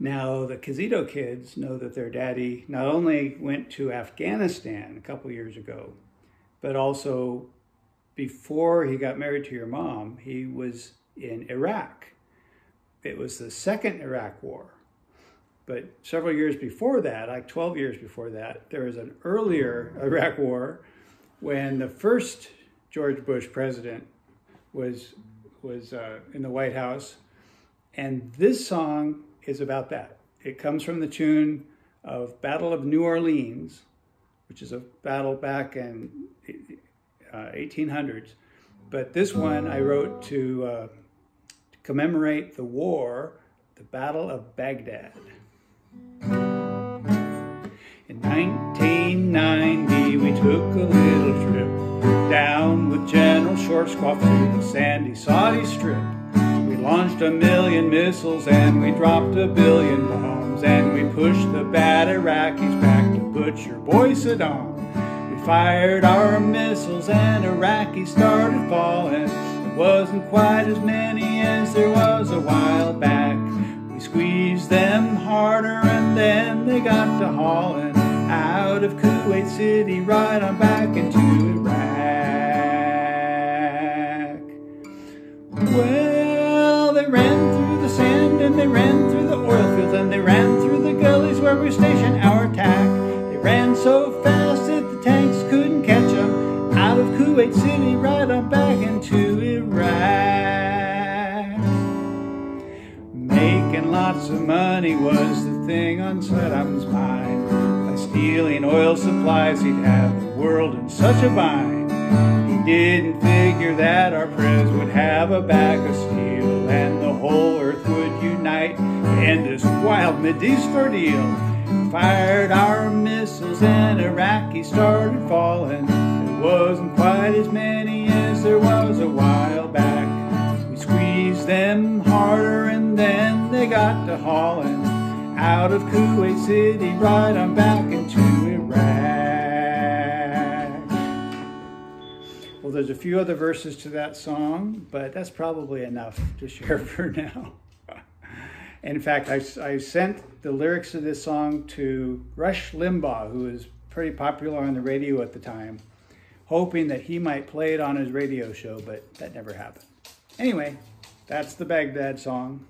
Now, the Kizito kids know that their daddy not only went to Afghanistan a couple years ago, but also before he got married to your mom, he was in Iraq. It was the second Iraq war. But several years before that, like 12 years before that, there was an earlier Iraq war when the first George Bush president was in the White House. And this song is about that. It comes from the tune of Battle of New Orleans, which is a battle back in 1800s. But this one I wrote to commemorate the war, the Battle of Baghdad. In 1990, we took a little trip down with General Shortsquaff through the sandy Saudi Strip. We launched 1,000,000 missiles and we dropped 1,000,000,000 bombs, and we pushed the bad Iraqis back to butcher boy Saddam. We fired our missiles and Iraqis started falling. There wasn't quite as many as there was a while back. We squeezed them harder and then they got to hauling out of Kuwait City right on back into Iraq. Well, they ran through the sand and they ran through the oil fields and they ran through the gullies where we stationed our attack. They ran so fast that the tanks couldn't catch them out of Kuwait City right on back into Iraq. Making lots of money was the thing on Saddam's mind. By stealing oil supplies, he'd have the world in such a bind. He didn't figure that our prez would have a bag of steel and the whole earth would unite in this wild Mideast ordeal. Fired our missiles and Iraqis started falling. There wasn't quite as many as there was a while back. We squeezed them harder and then they got to hauling out of Kuwait City right on back into Iraq. Well, there's a few other verses to that song, but that's probably enough to share for now. In fact, I sent the lyrics of this song to Rush Limbaugh, who was pretty popular on the radio at the time, hoping that he might play it on his radio show, but that never happened. Anyway, that's the Baghdad song.